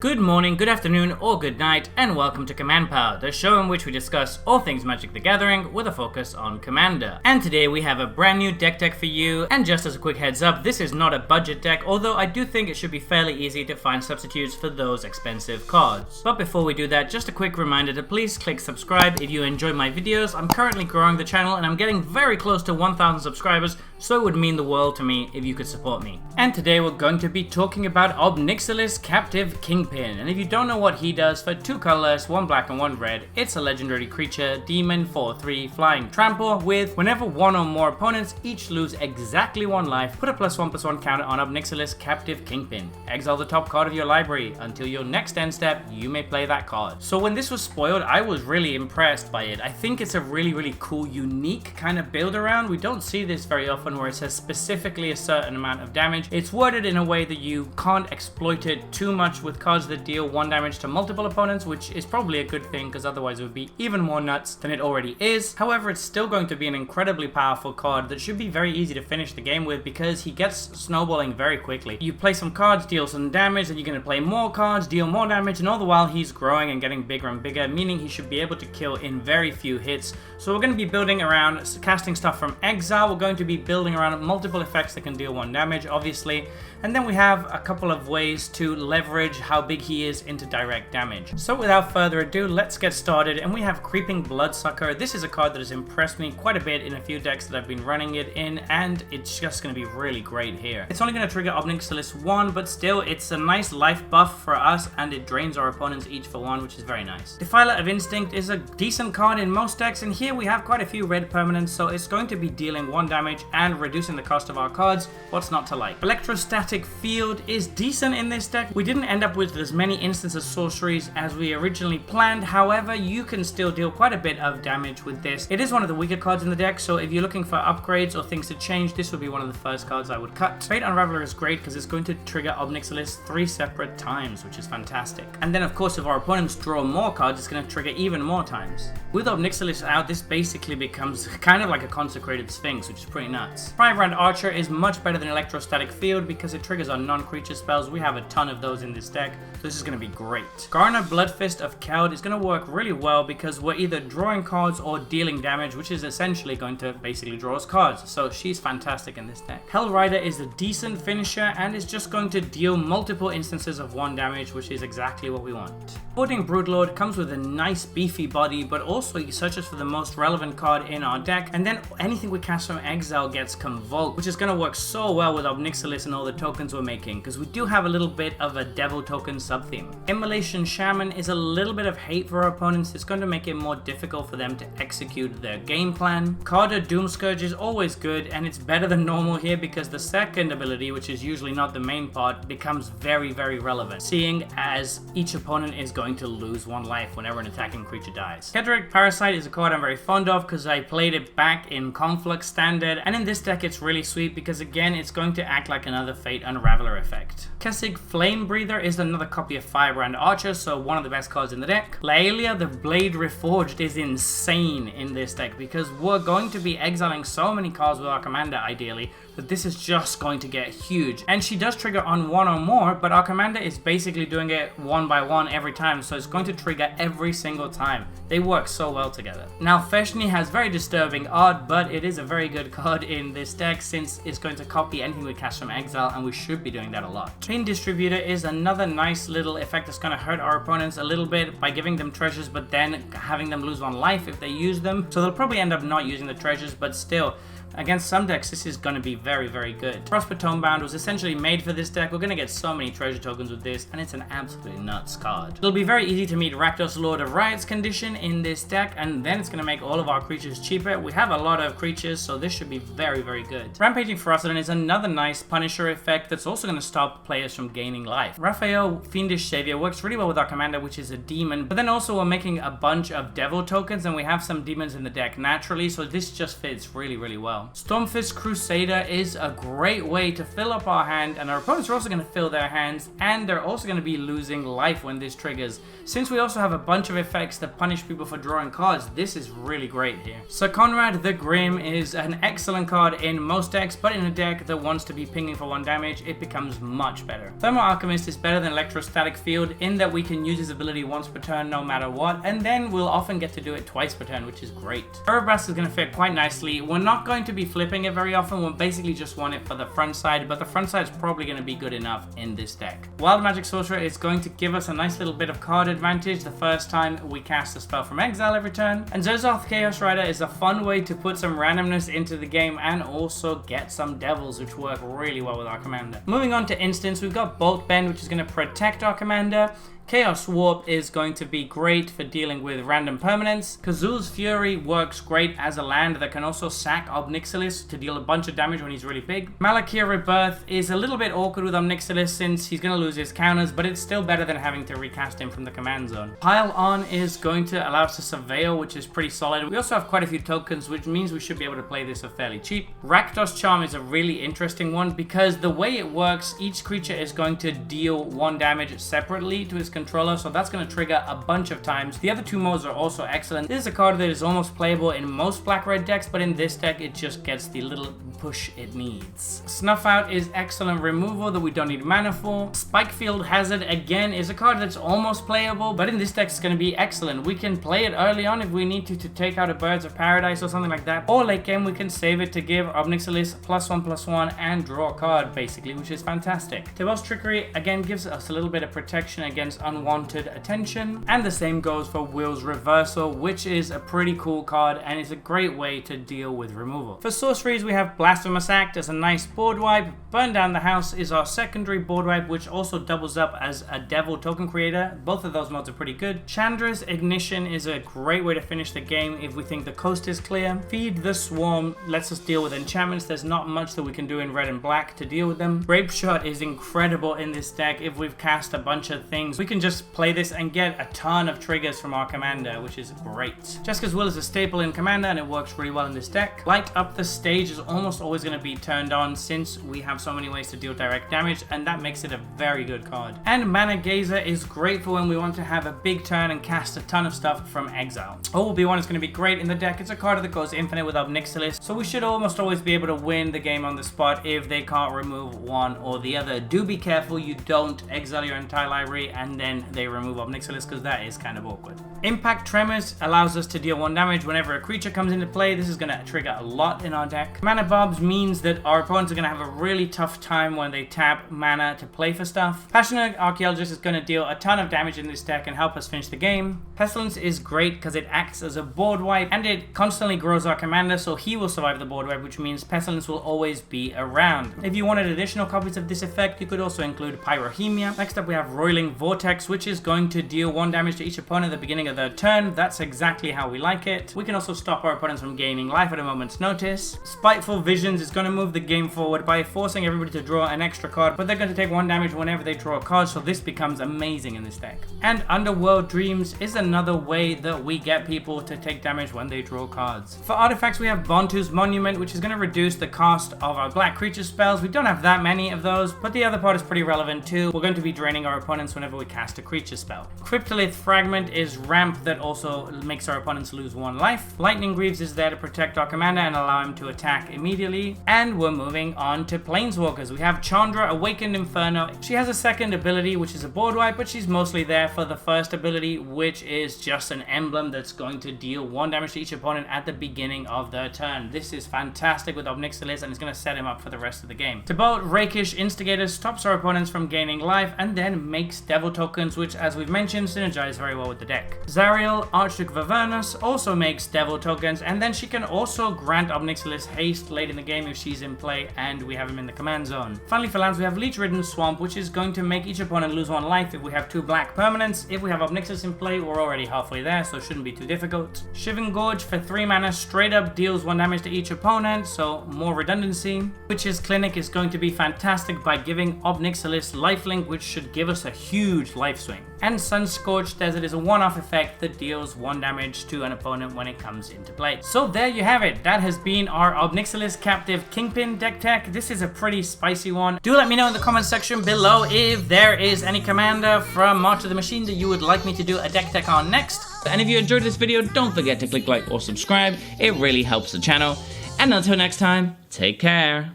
Good morning, good afternoon, or good night, and welcome to Command Power, the show in which we discuss all things Magic the Gathering with a focus on Commander. And today we have a brand new deck for you, and just as a quick heads up, this is not a budget deck, although I do think it should be fairly easy to find substitutes for those expensive cards. But before we do that, just a quick reminder to please click subscribe if you enjoy my videos. I'm currently growing the channel and I'm getting very close to 1,000 subscribers, so it would mean the world to me if you could support me. And today we're going to be talking about Ob Nixilis Captive Kingpin. And if you don't know what he does, for 2 colorless, 1 black and 1 red, it's a legendary creature, demon, 4/3, flying trample with whenever 1 or more opponents each lose exactly 1 life, put a +1/+1 counter on Ob Nixilis Captive Kingpin. Exile the top card of your library. Until your next end step, you may play that card. So when this was spoiled, I was really impressed by it. I think it's a really cool, unique kind of build around. We don't see this very often where it says specifically a certain amount of damage. It's worded in a way that you can't exploit it too much with cards that deal 1 damage to multiple opponents, which is probably a good thing because otherwise it would be even more nuts than it already is. However, it's still going to be an incredibly powerful card that should be very easy to finish the game with because he gets snowballing very quickly. You play some cards, deal some damage, then you're going to play more cards, deal more damage, and all the while he's growing and getting bigger and bigger, meaning he should be able to kill in very few hits. So we're going to be building around casting stuff from Exile. We're going to be building around multiple effects that can deal 1 damage, obviously. And then we have a couple of ways to leverage how big he is into direct damage. So without further ado, let's get started. And we have Creeping Bloodsucker. This is a card that has impressed me quite a bit in a few decks that I've been running it in, and it's just going to be really great here. It's only going to trigger Ob Nixilis 1, but still it's a nice life buff for us, and it drains our opponents each for 1, which is very nice. Defiler of Instinct is a decent card in most decks, and here we have quite a few red permanents, so it's going to be dealing 1 damage and reducing the cost of our cards. What's not to like? Electrostatic Field is decent in this deck. We didn't end up with as many instances of sorceries as we originally planned. However, you can still deal quite a bit of damage with this. It is one of the weaker cards in the deck, so if you're looking for upgrades or things to change, this would be one of the first cards I would cut. Fate Unraveler is great because it's going to trigger Ob Nixilis 3 separate times, which is fantastic. And then of course, if our opponents draw more cards, it's going to trigger even more times. With Ob Nixilis out, this basically becomes kind of like a consecrated sphinx, which is pretty nuts. Firebrand Archer is much better than Electrostatic Field because it triggers on non-creature spells. We have a ton of those in this deck, so this is going to be great. Garner Bloodfist of Keld is going to work really well because we're either drawing cards or dealing damage, which is essentially going to basically draw us cards, so she's fantastic in this deck. Hellrider is a decent finisher and is just going to deal multiple instances of 1 damage, which is exactly what we want. Boarding Broodlord comes with a nice beefy body, but also he searches for the most relevant card in our deck, and then anything we cast from Exile gets Convoke, which is going to work so well with Ob Nixilis and all the tokens we're making, because we do have a little bit of a devil token sub-theme. Immolation Shaman is a little bit of hate for our opponents. It's going to make it more difficult for them to execute their game plan. Carder Doomscourge is always good, and it's better than normal here because the second ability, which is usually not the main part, becomes very relevant, seeing as each opponent is going to lose 1 life whenever an attacking creature dies. Kedric Parasite is a card I'm very fond of because I played it back in Conflux Standard, and in this deck it's really sweet because again it's going to act like another Fate Unraveler effect. Kessig Flame Breather is another copy of Firebrand Archer, so one of the best cards in the deck. Laelia the Blade Reforged is insane in this deck because we're going to be exiling so many cards with our commander ideally that this is just going to get huge. And she does trigger on 1 or more, but our commander is basically doing it 1 by 1 every time, so it's going to trigger every single time. They work so well together. Now Feshni has very disturbing art, but it is a very good card in this deck since it's going to copy anything we cast from Exile, and we should be doing that a lot. Chain Distributor is another nice little effect that's going to hurt our opponents a little bit by giving them treasures, but then having them lose 1 life if they use them. So they'll probably end up not using the treasures, but still, against some decks, this is going to be very good. Prosper Tomebound was essentially made for this deck. We're going to get so many treasure tokens with this, and it's an absolutely nuts card. It'll be very easy to meet Rakdos Lord of Riot's condition in this deck, and then it's going to make all of our creatures cheaper. We have a lot of creatures, so this should be very good. Rampaging Ferocidon is another nice Punisher effect that's also going to stop players from gaining life. Raphael Fiendish Savior works really well with our commander, which is a demon, but then also we're making a bunch of devil tokens, and we have some demons in the deck naturally, so this just fits really well. well. Stormfist Crusader is a great way to fill up our hand, and our opponents are also going to fill their hands, and they're also going to be losing life when this triggers. Since we also have a bunch of effects that punish people for drawing cards, this is really great here. Sir Conrad the Grim is an excellent card in most decks, but in a deck that wants to be pinging for 1 damage, it becomes much better. Thermal Alchemist is better than Electrostatic Field in that we can use his ability once per turn no matter what, and then we'll often get to do it twice per turn, which is great. Erebras is going to fit quite nicely. We're not going to be flipping it very often, we'll basically just want it for the front side, but the front side is probably going to be good enough in this deck. Wild Magic Sorcerer is going to give us a nice little bit of card advantage the first time we cast a spell from Exile every turn, and Zozoth Chaos Rider is a fun way to put some randomness into the game and also get some devils, which work really well with our commander. Moving on to instants, we've got Bolt Bend, which is going to protect our commander. Chaos Warp is going to be great for dealing with random permanents. Kazul's Fury works great as a land that can also sack Ob Nixilis to deal a bunch of damage when he's really big. Malakir Rebirth is a little bit awkward with Ob Nixilis since he's going to lose his counters, but it's still better than having to recast him from the command zone. Pile On is going to allow us to surveil, which is pretty solid. We also have quite a few tokens, which means we should be able to play this for fairly cheap. Rakdos Charm is a really interesting one because the way it works, each creature is going to deal 1 damage separately to its controller, so that's going to trigger a bunch of times. The other 2 modes are also excellent. This is a card that is almost playable in most black-red decks, but in this deck it just gets the little push it needs. Snuff Out is excellent removal that we don't need mana for. Spikefield Hazard again is a card that's almost playable, but in this deck it's going to be excellent. We can play it early on if we need to take out a Birds of Paradise or something like that, or late game we can save it to give Ob Nixilis +1/+1 and draw a card basically, which is fantastic. Tibos Trickery again gives us a little bit of protection against unwanted attention, and the same goes for Will's Reversal, which is a pretty cool card and is a great way to deal with removal. For sorceries, we have Blasphemous Act as a nice board wipe. Burn Down the House is our secondary board wipe, which also doubles up as a devil token creator. Both of those mods are pretty good. Chandra's Ignition is a great way to finish the game if we think the coast is clear. Feed the Swarm lets us deal with enchantments. There's not much that we can do in red and black to deal with them. Grape Shot is incredible in this deck. If we've cast a bunch of things, we can just play this and get a ton of triggers from our commander, which is great. Jessica's Will is a staple in commander and it works really well in this deck. Light Up the Stage is almost always going to be turned on since we have so many ways to deal direct damage, and that makes it a very good card. And Mana Gazer is great for when we want to have a big turn and cast a ton of stuff from Exile. OB1 is going to be great in the deck. It's a card that goes infinite with Ob Nixilis, so we should almost always be able to win the game on the spot if they can't remove one or the other. Do be careful you don't exile your entire library and then they remove Ob Nixilis, because that is kind of awkward. Impact Tremors allows us to deal 1 damage whenever a creature comes into play. This is going to trigger a lot in our deck. Mana Bobs means that our opponents are going to have a really tough time when they tap mana to play for stuff. Passionate Archaeologist is going to deal a ton of damage in this deck and help us finish the game. Pestilence is great because it acts as a board wipe and it constantly grows our commander, so he will survive the board wipe, which means Pestilence will always be around. If you wanted additional copies of this effect, you could also include Pyrohemia. Next up we have Roiling Vortex, which is going to deal 1 damage to each opponent at the beginning of their turn. That's exactly how we like it. We can also stop our opponents from gaining life at a moment's notice. Spiteful Visions is going to move the game forward by forcing everybody to draw an extra card, but they're going to take 1 damage whenever they draw a card, so this becomes amazing in this deck. And Underworld Dreams is another way that we get people to take damage when they draw cards. For artifacts, we have Bontu's Monument, which is going to reduce the cost of our black creature spells. We don't have that many of those, but the other part is pretty relevant too. We're going to be draining our opponents whenever we cast a creature spell. Cryptolith Fragment is ramp that also makes our opponents lose 1 life. Lightning Greaves is there to protect our commander and allow him to attack immediately. And we're moving on to Planeswalkers. We have Chandra, Awakened Inferno. She has a second ability, which is a board wipe, but she's mostly there for the first ability, which is just an emblem that's going to deal 1 damage to each opponent at the beginning of their turn. This is fantastic with Ob Nixilis and it's going to set him up for the rest of the game. Tibalt Rakish Instigator stops our opponents from gaining life and then makes devil tokens, which, as we've mentioned, synergize very well with the deck. Zariel, Archduke Vavernus, also makes devil tokens, and then she can also grant Ob Nixilis haste late in the game if she's in play and we have him in the command zone. Finally, for lands, we have Leech-Ridden Swamp, which is going to make each opponent lose 1 life if we have 2 black permanents. If we have Ob Nixilis in play, we're already halfway there, so it shouldn't be too difficult. Shiving Gorge for 3 mana straight up deals 1 damage to each opponent, so more redundancy. Witch's Clinic is going to be fantastic by giving Ob Nixilis lifelink, which should give us a huge Lifeswing. And Sunscorched, as it is a one-off effect that deals 1 damage to an opponent when it comes into play. So there you have it. That has been our Ob Nixilis Captive Kingpin deck tech. This is a pretty spicy one. Do let me know in the comment section below if there is any commander from March of the Machine that you would like me to do a deck tech on next. And if you enjoyed this video, don't forget to click like or subscribe. It really helps the channel. And until next time, take care.